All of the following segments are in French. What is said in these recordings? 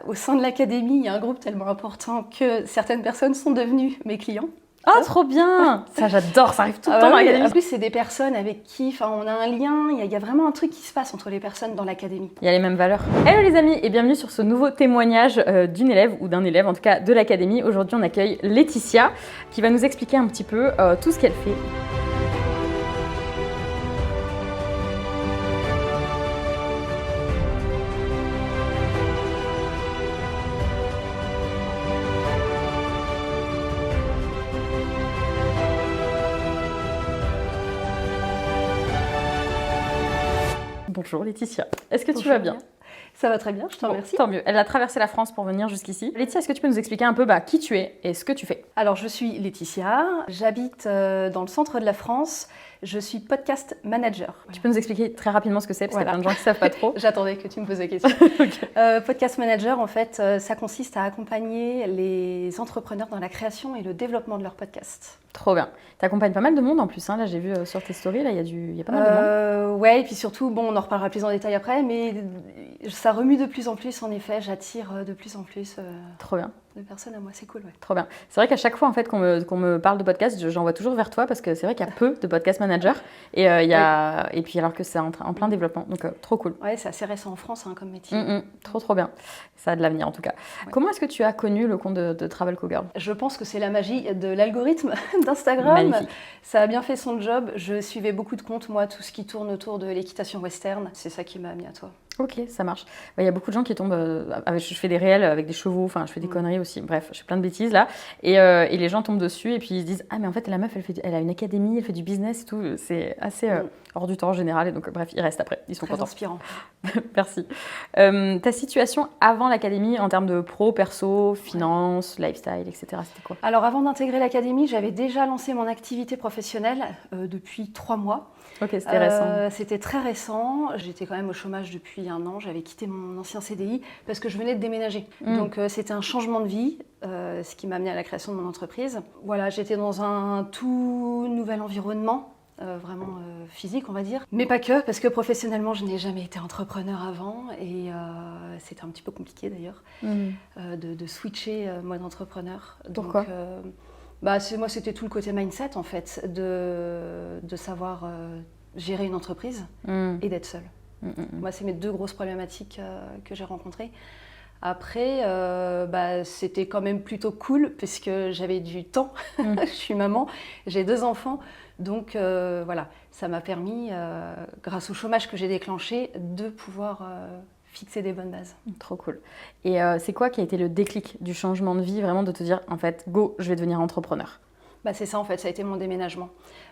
au sein de l'académie, il y a un groupe tellement important que certaines personnes sont devenues mes clients. Ah, trop bien. Ça, j'adore, ça arrive tout le temps dans Oui. l'académie. En plus, c'est des personnes avec qui on a un lien, il y a vraiment un truc qui se passe entre les personnes dans l'académie. Il y a les mêmes valeurs. Hello les amis et bienvenue sur ce nouveau témoignage d'une élève ou d'un élève, en tout cas de l'académie. Aujourd'hui, on accueille Laetitia qui va nous expliquer un petit peu tout ce qu'elle fait. Bonjour Laetitia, est-ce que tu vas bien? Ça va très bien, je te remercie. Tant mieux, elle a traversé la France pour venir jusqu'ici. Laetitia, est-ce que tu peux nous expliquer un peu qui tu es et ce que tu fais? Alors, je suis Laetitia, j'habite dans le centre de la France, je suis podcast manager. Tu peux nous expliquer très rapidement ce que c'est, parce qu'il y a plein de gens qui ne savent pas trop. J'attendais que tu me poses la question. Okay. Podcast manager, en fait, ça consiste à accompagner les entrepreneurs dans la création et le développement de leur podcast. Trop bien. Tu accompagnes pas mal de monde en plus, hein. Là j'ai vu sur tes stories, là il y a pas mal de monde. Ouais, et puis surtout, on en reparlera plus en détail après, mais ça remue de plus en plus, en effet, j'attire de plus en plus Trop bien. de personnes à moi, c'est cool. Ouais. Trop bien. C'est vrai qu'à chaque fois en fait, qu'on me parle de podcast, j'envoie toujours vers toi parce que c'est vrai qu'il y a peu de podcast managers et puis alors que c'est en plein développement, donc trop cool. Ouais, c'est assez récent en France comme métier. Trop bien. Ça a de l'avenir en tout cas. Ouais. Comment est-ce que tu as connu le compte de Travel Cowgirl? Je pense que c'est la magie de l'algorithme d'Instagram. Magnifique. Ça a bien fait son job. Je suivais beaucoup de comptes, moi, tout ce qui tourne autour de l'équitation western. C'est ça qui m'a amené à toi. Ok, ça marche. Il y a beaucoup de gens qui tombent. Je fais des réels avec des chevaux, enfin, je fais des conneries aussi. Bref, je fais plein de bêtises là. Et les gens tombent dessus et puis ils se disent: ah, mais en fait, la meuf, elle a une académie, elle fait du business et tout. C'est assez hors du temps en général. Et donc, bref, ils restent après. Ils sont très contents. Inspirant. Merci. Ta situation avant l'académie en termes de pro, perso, finance, lifestyle, etc., c'était quoi? Alors, avant d'intégrer l'académie, j'avais déjà lancé mon activité professionnelle depuis 3 mois. Ok, c'était récent. C'était très récent. J'étais quand même au chômage depuis 1 an. J'avais quitté mon ancien CDI parce que je venais de déménager. Donc, c'était un changement de vie, ce qui m'a amené à la création de mon entreprise. Voilà, j'étais dans un tout nouvel environnement. Vraiment physique, on va dire. Mais pas que, parce que professionnellement, je n'ai jamais été entrepreneur avant et c'était un petit peu compliqué d'ailleurs de switcher mode entrepreneur. Pourquoi? Donc, moi, c'était tout le côté mindset en fait, de savoir gérer une entreprise et d'être seule. Moi, c'est mes 2 grosses problématiques que j'ai rencontrées. Après, c'était quand même plutôt cool puisque j'avais du temps. Je suis maman, j'ai 2 enfants. Donc voilà, ça m'a permis, grâce au chômage que j'ai déclenché, de pouvoir fixer des bonnes bases. Trop cool. Et c'est quoi qui a été le déclic du changement de vie, vraiment de te dire, en fait, go, je vais devenir entrepreneur? C'est ça en fait, ça a été mon déménagement.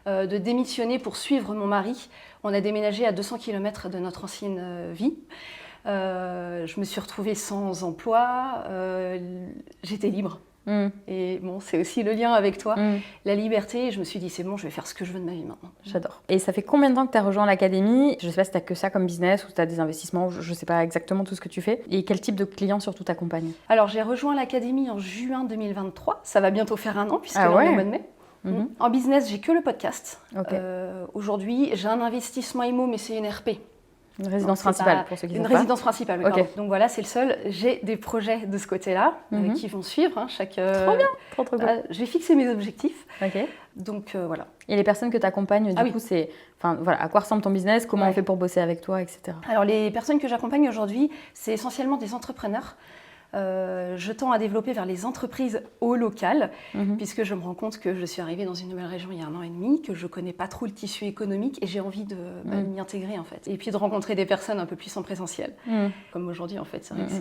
De démissionner pour suivre mon mari. On a déménagé à 200 km de notre ancienne vie. Je me suis retrouvée sans emploi, j'étais libre. Et bon, c'est aussi le lien avec toi, la liberté. Et je me suis dit, c'est bon, je vais faire ce que je veux de ma vie maintenant. J'adore. Et ça fait combien de temps que tu as rejoint l'académie? Je ne sais pas si tu as que ça comme business ou si tu as des investissements, je ne sais pas exactement tout ce que tu fais. Et quel type de clients surtout t'accompagnent? Alors, j'ai rejoint l'académie en juin 2023. Ça va bientôt faire 1 an, puisque là, on est au mois de mai. En business, j'ai que le podcast. Okay. Aujourd'hui, j'ai un investissement IMO, mais c'est une RP. Une résidence principale, pour ceux qui ne savent pas. Une résidence principale, oui. Okay. Donc voilà, c'est le seul. J'ai des projets de ce côté-là qui vont suivre. Trop bien, trop cool. Je vais fixer mes objectifs. Ok. Donc voilà. Et les personnes que tu accompagnes, du coup, c'est, à quoi ressemble ton business, comment on fait pour bosser avec toi, etc. Alors les personnes que j'accompagne aujourd'hui, c'est essentiellement des entrepreneurs. Je tends à développer vers les entreprises au local, puisque je me rends compte que je suis arrivée dans une nouvelle région il y a 1 an et demi, que je ne connais pas trop le tissu économique et j'ai envie de m'y intégrer en fait. Et puis de rencontrer des personnes un peu plus en présentiel, comme aujourd'hui en fait. C'est vrai que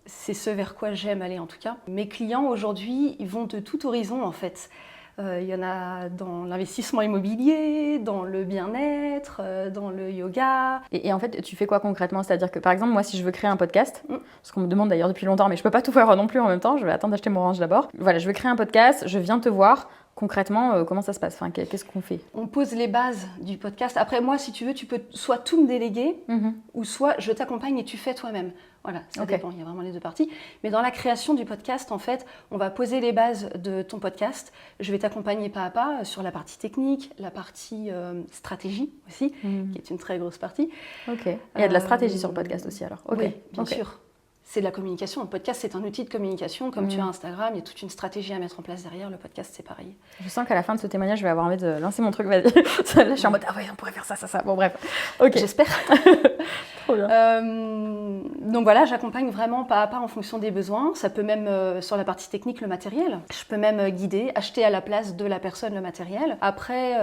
c'est ce vers quoi j'aime aller en tout cas. Mes clients aujourd'hui, ils vont de tout horizon en fait. Il y en a dans l'investissement immobilier, dans le bien-être, dans le yoga. Et en fait, tu fais quoi concrètement? C'est-à-dire que par exemple, moi, si je veux créer un podcast, ce qu'on me demande d'ailleurs depuis longtemps, mais je peux pas tout faire non plus en même temps, je vais attendre d'acheter mon range d'abord. Voilà, je veux créer un podcast, je viens te voir. Concrètement, comment ça se passe? Qu'est-ce qu'on fait? On pose les bases du podcast. Après, moi, si tu veux, tu peux soit tout me déléguer, ou soit je t'accompagne et tu fais toi-même. Voilà, ça dépend, il y a vraiment les 2 parties. Mais dans la création du podcast, en fait, on va poser les bases de ton podcast. Je vais t'accompagner pas à pas sur la partie technique, la partie stratégie aussi, qui est une très grosse partie. Ok. Il y a de la stratégie sur le podcast aussi alors. Oui, bien sûr. c'est de la communication. Le podcast, c'est un outil de communication. Comme tu as Instagram, il y a toute une stratégie à mettre en place derrière. Le podcast, c'est pareil. Je sens qu'à la fin de ce témoignage, je vais avoir envie de lancer mon truc. Vas-y. Là, je suis en mode, ah ouais, on pourrait faire ça. Bon, bref. Ok. J'espère. Trop bien. Donc voilà, j'accompagne vraiment pas à pas en fonction des besoins. Ça peut même, sur la partie technique, le matériel. Je peux même guider, acheter à la place de la personne le matériel. Après,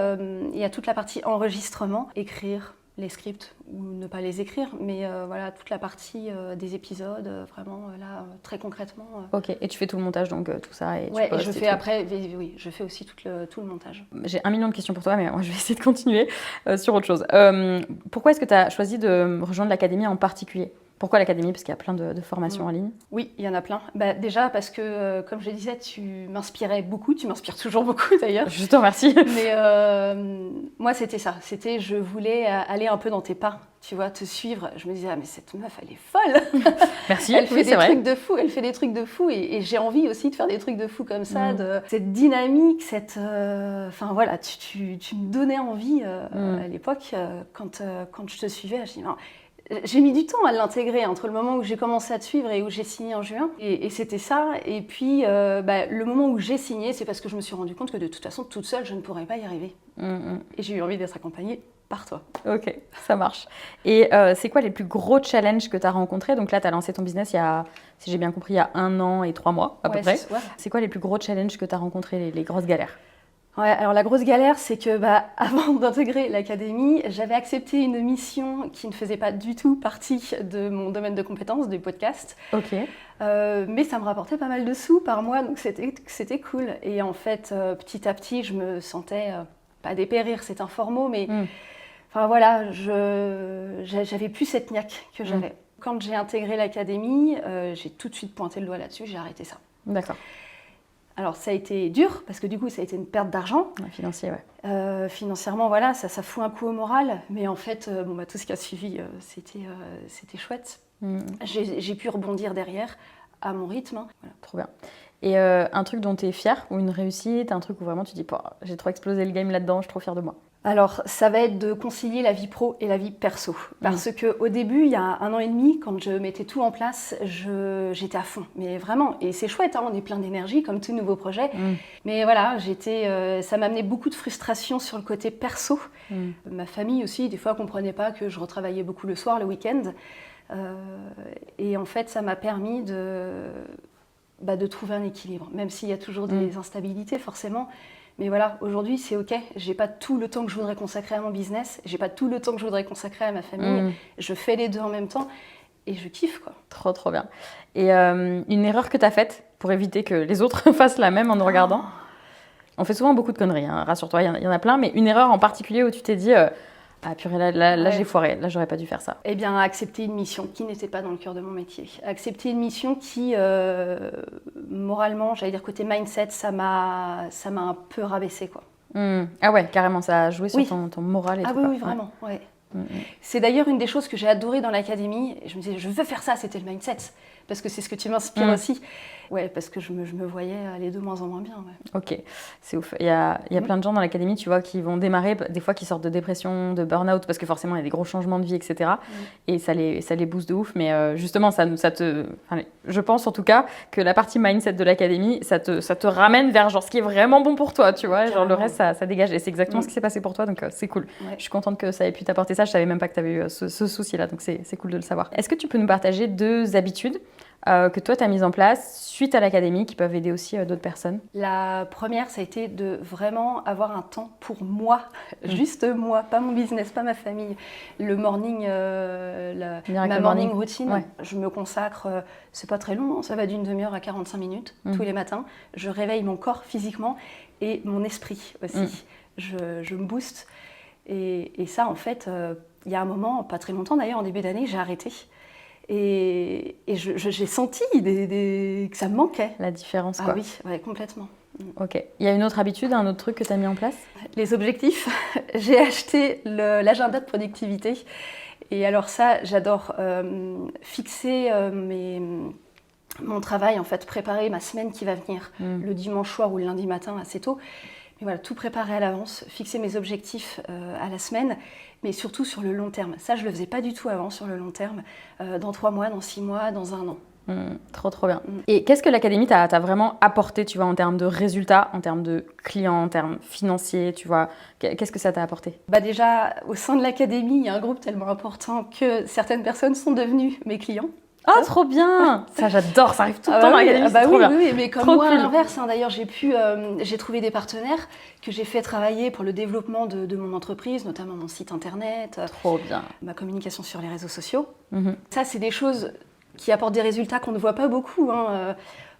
il y a toute la partie enregistrement, écrire les scripts ou ne pas les écrire, mais voilà, toute la partie des épisodes, vraiment là, très concrètement. Ok, et tu fais tout le montage, donc tout ça. Et ouais, et je fais après, oui, je fais aussi tout le montage. J'ai 1 million de questions pour toi, mais moi je vais essayer de continuer sur autre chose. Pourquoi est-ce que tu as choisi de rejoindre l'académie en particulier ? Pourquoi l'académie ? Parce qu'il y a plein de formations en ligne. Oui, il y en a plein. Bah, déjà parce que, comme je disais, tu m'inspirais beaucoup. Tu m'inspires toujours beaucoup d'ailleurs. Je te remercie. Mais moi, c'était ça. C'était, je voulais aller un peu dans tes pas, tu vois, te suivre. Je me disais, ah, mais cette meuf, elle est folle. Merci. Elle fait des trucs de fou. Elle fait des trucs de fou. Et j'ai envie aussi de faire des trucs de fou comme ça. De cette dynamique, cette... Enfin, voilà, tu me donnais envie à l'époque, quand je te suivais. Je dis, non, j'ai mis du temps à l'intégrer entre le moment où j'ai commencé à te suivre et où j'ai signé en juin. Et c'était ça. Et puis, le moment où j'ai signé, c'est parce que je me suis rendu compte que de toute façon, toute seule, je ne pourrais pas y arriver. Et j'ai eu envie d'être accompagnée par toi. Ok, ça marche. Et c'est quoi les plus gros challenges que tu as rencontrés ? Donc là, tu as lancé ton business il y a, si j'ai bien compris, il y a 1 an et 3 mois à peu près. C'est quoi les plus gros challenges que tu as rencontrés, les grosses galères ? Ouais, alors la grosse galère, c'est que avant d'intégrer l'académie, j'avais accepté une mission qui ne faisait pas du tout partie de mon domaine de compétences, du podcast. Ok. Mais ça me rapportait pas mal de sous par mois, donc c'était cool. Et en fait, petit à petit, je me sentais, pas dépérir, c'est un fort mot, mais enfin voilà, j'avais plus cette niaque que j'avais. Quand j'ai intégré l'académie, j'ai tout de suite pointé le doigt là-dessus, j'ai arrêté ça. D'accord. Alors ça a été dur, parce que du coup ça a été une perte d'argent. Financier, ouais. Financièrement, voilà, ça fout un coup au moral, mais en fait, tout ce qui a suivi, c'était chouette. J'ai pu rebondir derrière, à mon rythme. Voilà. Trop bien. Et un truc dont tu es fière, ou une réussite, un truc où vraiment tu dis, j'ai trop explosé le game là-dedans, je suis trop fière de moi. Alors, ça va être de concilier la vie pro et la vie perso. Parce qu'au début, il y a 1 an et demi, quand je mettais tout en place, j'étais à fond. Mais vraiment, et c'est chouette, on est plein d'énergie, comme tout nouveau projet. Mais voilà, ça m'a amené beaucoup de frustration sur le côté perso. Ma famille aussi, des fois, ne comprenait pas que je retravaillais beaucoup le soir, le week-end. Et en fait, ça m'a permis de trouver un équilibre, même s'il y a toujours des instabilités, forcément. Mais voilà, aujourd'hui, c'est OK. J'ai pas tout le temps que je voudrais consacrer à mon business. J'ai pas tout le temps que je voudrais consacrer à ma famille. Je fais les deux en même temps et je kiffe, quoi. Trop, trop bien. Et une erreur que tu as faite pour éviter que les autres fassent la même en nous regardant ? On fait souvent beaucoup de conneries, hein, rassure-toi, il y en a plein. Mais une erreur en particulier où tu t'es dit... Ah purée, là j'ai foiré, là j'aurais pas dû faire ça. Eh bien, accepter une mission qui n'était pas dans le cœur de mon métier. Accepter une mission qui, moralement, j'allais dire côté mindset, ça m'a un peu rabaissé, quoi. Ah ouais, carrément, ça a joué sur ton moral et tout. Oui, vraiment, ouais. C'est d'ailleurs une des choses que j'ai adoré dans l'académie. Je me disais, je veux faire ça, c'était le mindset. Parce que c'est ce que tu m'inspires aussi. Ouais, parce que je me voyais aller de moins en moins bien. Ouais. Ok, c'est ouf. Il y a plein de gens dans l'académie, tu vois, qui vont démarrer, des fois qui sortent de dépression, de burn-out, parce que forcément, il y a des gros changements de vie, etc. Et ça les booste de ouf. Mais justement, je pense en tout cas que la partie mindset de l'académie, ça te ramène vers genre, ce qui est vraiment bon pour toi, tu vois. Genre, le reste, ça dégage. Et c'est exactement ce qui s'est passé pour toi, donc c'est cool. Ouais. Je suis contente que ça ait pu t'apporter ça. Je savais même pas que tu avais eu ce souci-là, donc c'est cool de le savoir. Est-ce que tu peux nous partager 2 habitudes que toi, tu as mises en place suite à l'académie qui peuvent aider aussi d'autres personnes? La première, ça a été de vraiment avoir un temps pour moi, juste moi, pas mon business, pas ma famille. Le morning, ma morning routine, je me consacre, c'est pas très long, ça va d'une demi-heure à 45 minutes tous les matins. Je réveille mon corps physiquement et mon esprit aussi. Je me booste. Et ça, en fait, il y a un moment, pas très longtemps d'ailleurs, en début d'année, j'ai arrêté. Et j'ai senti que ça me manquait. La différence, quoi. Ah oui, ouais, complètement. Ok. Il y a une autre habitude, un autre truc que tu as mis en place? Les objectifs. J'ai acheté l'agenda de productivité. Et alors ça, j'adore fixer mon travail, en fait, préparer ma semaine qui va venir, le dimanche soir ou le lundi matin assez tôt. Mais voilà, tout préparer à l'avance, fixer mes objectifs à la semaine, mais surtout sur le long terme. Ça, je ne le faisais pas du tout avant, sur le long terme, dans 3 mois, dans 6 mois, dans 1 an. Trop bien. Et qu'est-ce que l'académie t'a vraiment apporté, tu vois, en termes de résultats, en termes de clients, en termes financiers, tu vois? Qu'est-ce que ça t'a apporté? Déjà, au sein de l'académie, il y a un groupe tellement important que certaines personnes sont devenues mes clients. Oh, trop bien! Ça, j'adore, ça arrive tout le temps dans oui, l'académie, c'est trop bien. Oui, mais comme Trop moi, cool. à l'inverse, d'ailleurs, j'ai trouvé des partenaires que j'ai fait travailler pour le développement de mon entreprise, notamment mon site internet, Trop bien. ma communication sur les réseaux sociaux. Ça, c'est des choses qui apportent des résultats qu'on ne voit pas beaucoup.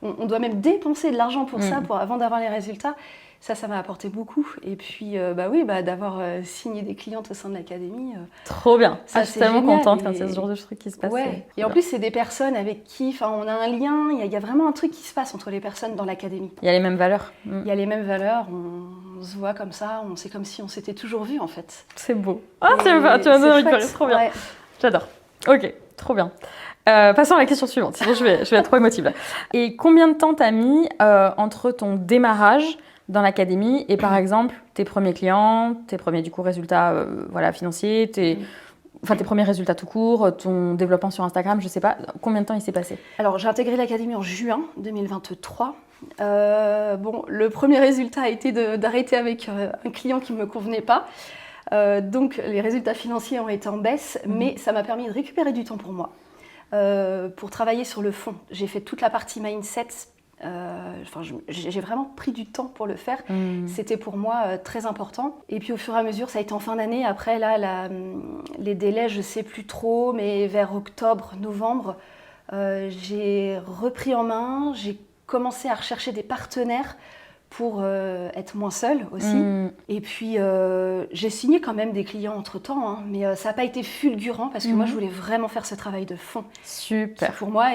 On doit même dépenser de l'argent pour ça, avant d'avoir les résultats. Ça m'a apporté beaucoup. Et puis, d'avoir signé des clientes au sein de l'académie. Trop bien. Je suis tellement contente quand il y a ce genre de trucs qui se passent. Ouais. Et en plus, c'est des personnes avec qui on a un lien. Il y a vraiment un truc qui se passe entre les personnes dans l'académie. Il y a les mêmes valeurs. Il y a les mêmes valeurs. On se voit comme ça. C'est comme si on s'était toujours vus, en fait. C'est beau. Ah, tu m'as donné trop bien. Ouais. J'adore. Ok, trop bien. Passons à la question suivante, sinon je vais être trop émotive là. Et combien de temps t'as mis entre ton démarrage dans l'académie et par exemple tes premiers clients, tes premiers du coup résultats financiers, tes premiers résultats tout court, ton développement sur Instagram, je sais pas, combien de temps il s'est passé? Alors j'ai intégré l'académie en juin 2023. Le premier résultat a été d'arrêter avec un client qui ne me convenait pas. Donc les résultats financiers ont été en baisse, mais ça m'a permis de récupérer du temps pour moi. Pour travailler sur le fond. J'ai fait toute la partie mindset. J'ai vraiment pris du temps pour le faire. C'était pour moi très important. Et puis au fur et à mesure, ça a été en fin d'année. Après, là, les délais, je ne sais plus trop, mais vers octobre, novembre, j'ai repris en main. J'ai commencé à rechercher des partenaires pour être moins seule aussi. Et puis, j'ai signé quand même des clients entre-temps, mais ça n'a pas été fulgurant parce que moi, je voulais vraiment faire ce travail de fond. Super. Pour moi,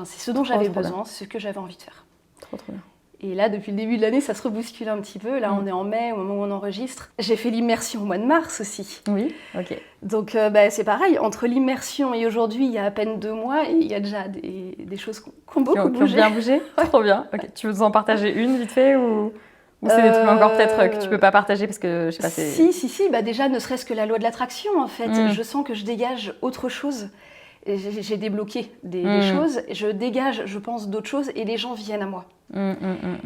c'est ce dont j'avais besoin, c'est ce que j'avais envie de faire. Trop bien. Et là, depuis le début de l'année, ça se rebouscule un petit peu. Là, on est en mai, au moment où on enregistre. J'ai fait l'immersion au mois de mars aussi. Oui, ok. Donc, c'est pareil. Entre l'immersion et aujourd'hui, il y a à peine 2 mois, et il y a déjà des choses qui ont beaucoup bougé. Qui ont bien bougé. Trop bien. Ok. Tu veux nous en partager une vite fait ou c'est des trucs encore peut-être que tu peux pas partager parce que je sais pas. Si. Déjà, ne serait-ce que la loi de l'attraction, en fait. Je sens que je dégage autre chose. J'ai débloqué des choses, je dégage, je pense, d'autres choses et les gens viennent à moi.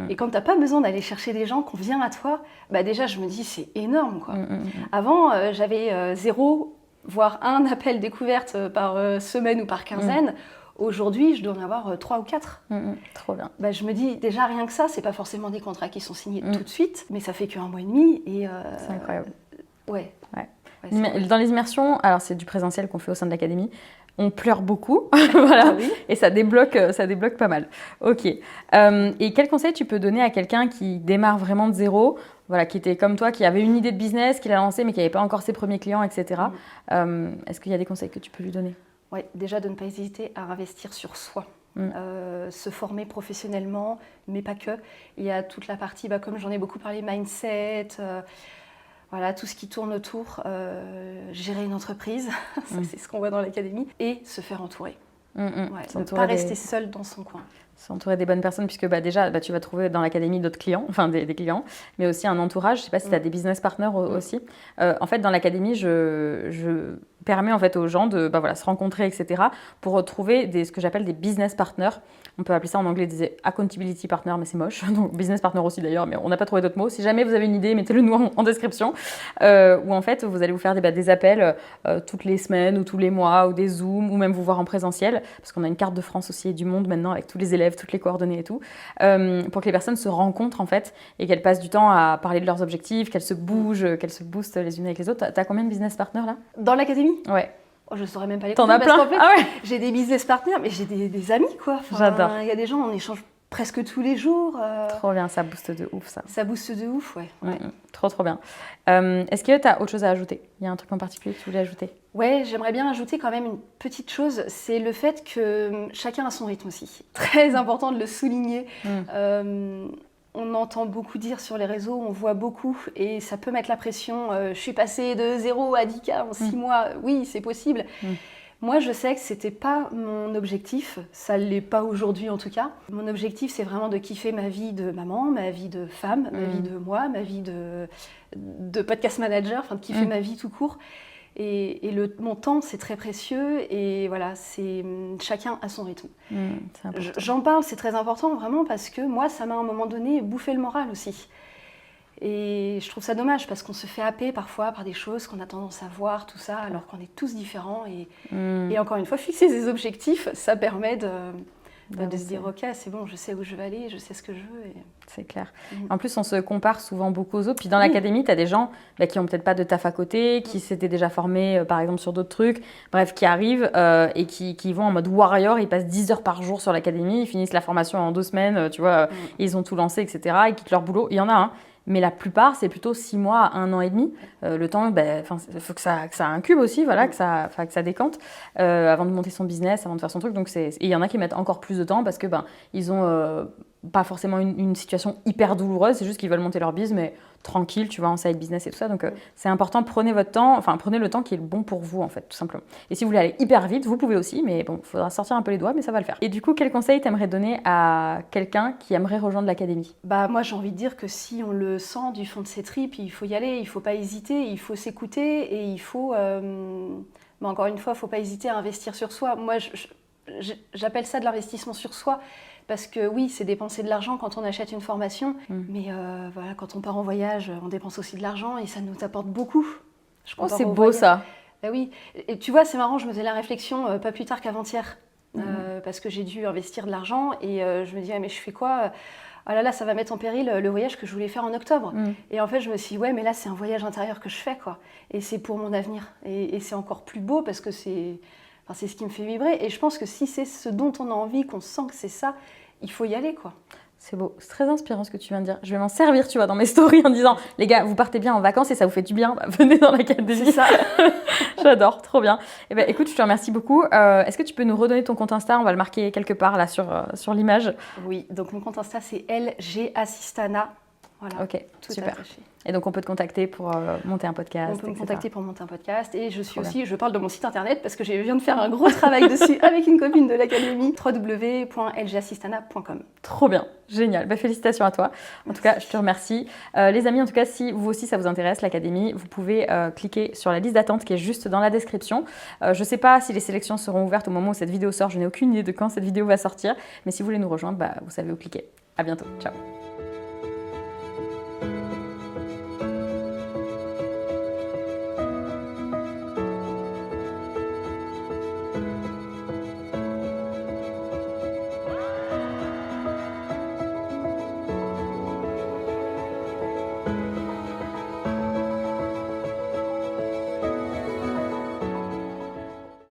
Et quand tu n'as pas besoin d'aller chercher des gens, qu'on vient à toi, déjà je me dis c'est énorme, quoi. Avant, j'avais 0, voire 1 appel découverte par semaine ou par quinzaine. Aujourd'hui, je dois en avoir 3 ou 4. Trop bien. Je me dis déjà rien que ça, c'est pas forcément des contrats qui sont signés tout de suite, mais ça fait qu'1 mois et demi. Et c'est incroyable. Ouais. Dans les immersions, alors c'est du présentiel qu'on fait au sein de l'académie. On pleure beaucoup, voilà, oui. Et ça débloque pas mal. Ok. Et quel conseil tu peux donner à quelqu'un qui démarre vraiment de zéro, voilà, qui était comme toi, qui avait une idée de business, qui l'a lancé, mais qui n'avait pas encore ses premiers clients, etc. Est-ce qu'il y a des conseils que tu peux lui donner? Oui, déjà de ne pas hésiter à investir sur soi. Se former professionnellement, mais pas que. Il y a toute la partie, comme j'en ai beaucoup parlé, mindset. Voilà, tout ce qui tourne autour, gérer une entreprise, ça c'est ce qu'on voit dans l'académie, et se faire entourer. Ne pas rester seul dans son coin. S'entourer des bonnes personnes, puisque déjà, tu vas trouver dans l'académie d'autres clients, enfin des clients, mais aussi un entourage. Je ne sais pas si tu as des business partners aussi. En fait, dans l'académie, je permets en fait aux gens de se rencontrer, etc., pour retrouver ce que j'appelle des business partners. On peut appeler ça en anglais des accountability partners, mais c'est moche. Donc business partner aussi d'ailleurs, mais on n'a pas trouvé d'autres mots. Si jamais vous avez une idée, mettez-le nous en description. Où en fait, vous allez vous faire des appels toutes les semaines ou tous les mois, ou des Zooms, ou même vous voir en présentiel, parce qu'on a une carte de France aussi et du monde maintenant avec tous les élèves, toutes les coordonnées et tout, pour que les personnes se rencontrent en fait et qu'elles passent du temps à parler de leurs objectifs, qu'elles se bougent, qu'elles se boostent les unes avec les autres. T'as combien de business partners là? Dans l'académie? Ouais. Je ne saurais même pas les compter. T'en as plein? En fait, ah ouais. J'ai des business partners, mais j'ai des amis, quoi. J'adore. Il y a des gens, on échange presque tous les jours. Trop bien, ça booste de ouf, ça. Ça booste de ouf, ouais. Trop bien. Est-ce que tu as autre chose à ajouter? Il y a un truc en particulier que tu voulais ajouter? Ouais, j'aimerais bien ajouter quand même une petite chose, c'est le fait que chacun a son rythme aussi. Très important de le souligner. On entend beaucoup dire sur les réseaux, on voit beaucoup et ça peut mettre la pression. Je suis passée de 0 à 10K en 6 mois. Oui, c'est possible. Moi, je sais que c'était pas mon objectif. Ça l'est pas aujourd'hui en tout cas. Mon objectif, c'est vraiment de kiffer ma vie de maman, ma vie de femme, ma vie de moi, ma vie de podcast manager, enfin de kiffer ma vie tout court. Et mon temps, c'est très précieux et voilà, chacun à son rythme. J'en parle, c'est très important vraiment parce que moi, ça m'a à un moment donné bouffé le moral aussi. Et je trouve ça dommage parce qu'on se fait happer parfois par des choses qu'on a tendance à voir, tout ça, alors qu'on est tous différents. Et encore une fois, fixer des objectifs, ça permet de se dire ok, c'est bon, je sais où je vais aller, je sais ce que je veux. C'est clair. En plus, on se compare souvent beaucoup aux autres. Puis dans l'académie, tu as des gens qui n'ont peut-être pas de taf à côté, qui s'étaient déjà formés, par exemple, sur d'autres trucs, bref, qui arrivent et qui vont en mode warrior. Ils passent 10 heures par jour sur l'académie, ils finissent la formation en 2 semaines, tu vois, ils ont tout lancé, etc. Ils quittent leur boulot. Il y en a un. Mais la plupart, c'est plutôt 6 mois à 1 an et demi. Le temps, il faut que ça incube aussi, voilà, que ça décante avant de monter son business, avant de faire son truc. Et il y en a qui mettent encore plus de temps parce que ils ont pas forcément une situation hyper douloureuse, c'est juste qu'ils veulent monter leur business, mais tranquille, tu vois, en side business et tout ça. Donc c'est important, prenez votre temps, enfin prenez le temps qui est le bon pour vous en fait, tout simplement. Et si vous voulez aller hyper vite, vous pouvez aussi, mais bon, il faudra sortir un peu les doigts, mais ça va le faire. Et du coup, quel conseil t'aimerais donner à quelqu'un qui aimerait rejoindre l'académie ? Moi j'ai envie de dire que si on le sent du fond de ses tripes, il faut y aller, il faut pas hésiter, il faut s'écouter et il faut, encore une fois, il faut pas hésiter à investir sur soi. Moi j'appelle ça de l'investissement sur soi. Parce que oui, c'est dépenser de l'argent quand on achète une formation, mais voilà, quand on part en voyage, on dépense aussi de l'argent et ça nous apporte beaucoup. C'est beau ça. Oui, et tu vois, c'est marrant, je me faisais la réflexion pas plus tard qu'avant-hier, parce que j'ai dû investir de l'argent et je me disais, mais je fais quoi ? Ah là là, ça va mettre en péril le voyage que je voulais faire en octobre. Et en fait, je me suis dit, ouais, mais là, c'est un voyage intérieur que je fais, quoi. Et c'est pour mon avenir. Et c'est encore plus beau parce que c'est ce qui me fait vibrer. Et je pense que si c'est ce dont on a envie, qu'on sent que c'est ça, il faut y aller, quoi. C'est beau, c'est très inspirant ce que tu viens de dire. Je vais m'en servir, tu vois, dans mes stories en disant les gars, vous partez bien en vacances et ça vous fait du bien, venez dans l'académie. C'est ça. J'adore, trop bien. Eh ben, écoute, je te remercie beaucoup. Est-ce que tu peux nous redonner ton compte Insta ? On va le marquer quelque part là sur l'image. Oui, donc mon compte Insta c'est LG Assistana. Voilà, ok, tout super. attaché. Et donc on peut te contacter pour monter un podcast. On peut me etc. contacter pour monter un podcast et je parle de mon site internet parce que je viens de faire un gros travail dessus avec une copine de l'académie, www.lgassistana.com. Trop bien, génial. Félicitations à toi. En tout cas, je te remercie. Les amis, en tout cas, si vous aussi ça vous intéresse, l'académie, vous pouvez cliquer sur la liste d'attente qui est juste dans la description. Je ne sais pas si les sélections seront ouvertes au moment où cette vidéo sort. Je n'ai aucune idée de quand cette vidéo va sortir. Mais si vous voulez nous rejoindre, vous savez où cliquer. À bientôt. Ciao.